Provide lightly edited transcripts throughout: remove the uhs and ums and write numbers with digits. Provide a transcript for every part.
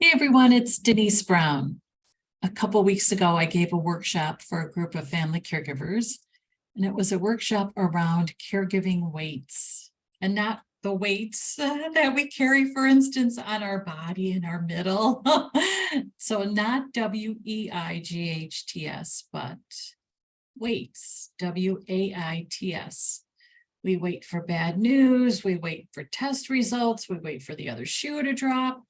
Hey everyone, it's Denise Brown. A couple weeks ago, I gave a workshop for a group of family caregivers, and it was a workshop around caregiving weights, and not the weights that we carry, for instance, on our body in our middle. So not WEIGHTS, but weights, WAITS. We wait for bad news, we wait for test results, we wait for the other shoe to drop.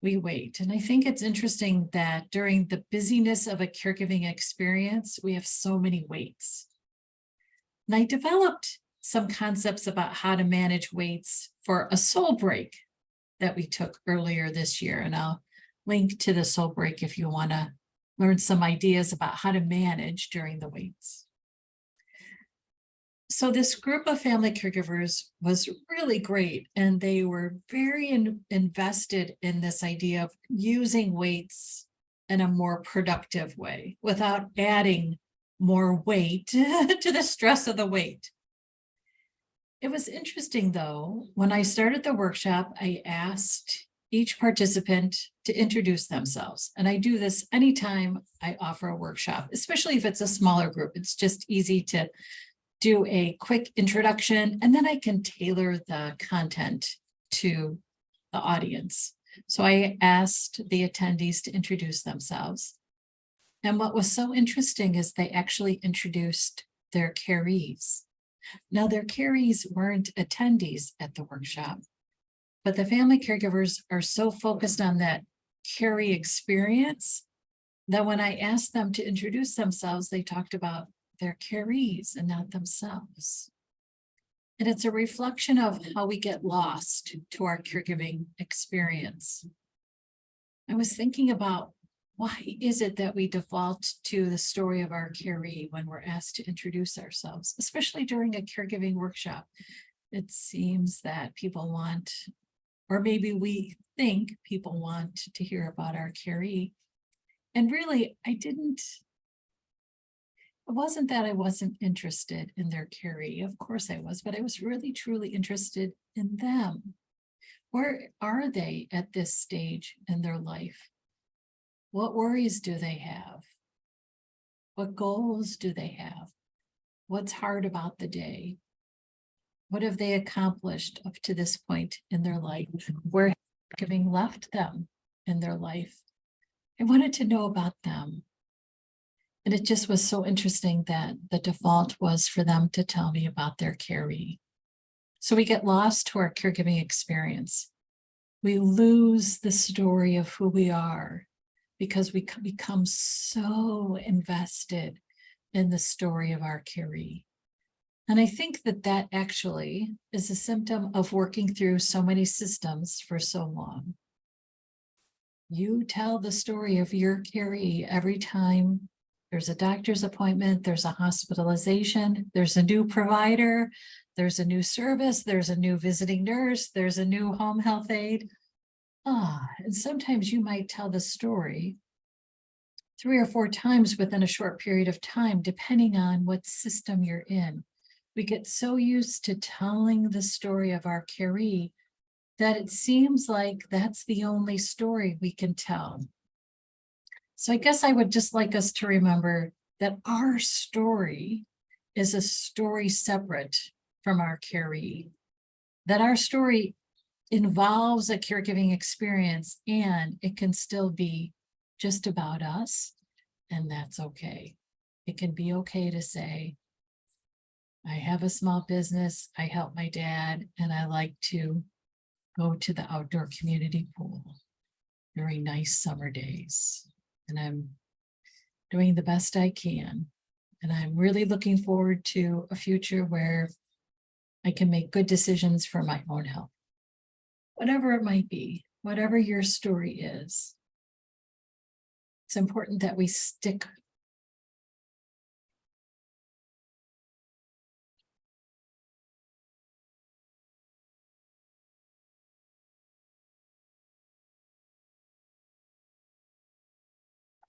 We wait. And I think it's interesting that during the busyness of a caregiving experience, we have so many waits. And I developed some concepts about how to manage waits for a soul break that we took earlier this year. And I'll link to the soul break if you want to learn some ideas about how to manage during the waits. So this group of family caregivers was really great, and they were very invested in this idea of using weights in a more productive way without adding more weight to the stress of the weight. It was interesting though, when I started the workshop, I asked each participant to introduce themselves. And I do this anytime I offer a workshop, especially if it's a smaller group. It's just easy to do a quick introduction, and then I can tailor the content to the audience. So I asked the attendees to introduce themselves. And what was so interesting is they actually introduced their carees. Now, their carees weren't attendees at the workshop, but the family caregivers are so focused on that caree experience that when I asked them to introduce themselves, they talked about their carees and not themselves. And it's a reflection of how we get lost to our caregiving experience. I was thinking about, why is it that we default to the story of our caree when we're asked to introduce ourselves, especially during a caregiving workshop? It seems that people want, or maybe we think people want to hear about our caree. And really, it wasn't that I wasn't interested in their caree. Of course I was, but I was really, truly interested in them. Where are they at this stage in their life? What worries do they have? What goals do they have? What's hard about the day? What have they accomplished up to this point in their life? Where has caregiving left them in their life? I wanted to know about them. And it just was so interesting that the default was for them to tell me about their caree. So we get lost to our caregiving experience. We lose the story of who we are because we become so invested in the story of our caree. And I think that that actually is a symptom of working through so many systems for so long. You tell the story of your caree every time there's a doctor's appointment, there's a hospitalization, there's a new provider, there's a new service, there's a new visiting nurse, there's a new home health aide. And sometimes you might tell the story 3 or 4 times within a short period of time, depending on what system you're in. We get so used to telling the story of our caree that it seems like that's the only story we can tell. So I guess I would just like us to remember that our story is a story separate from our caree, that our story involves a caregiving experience, and it can still be just about us, and that's okay. It can be okay to say, I have a small business, I help my dad, and I like to go to the outdoor community pool during nice summer days. And I'm doing the best I can. And I'm really looking forward to a future where I can make good decisions for my own health. Whatever it might be, whatever your story is, it's important that we stick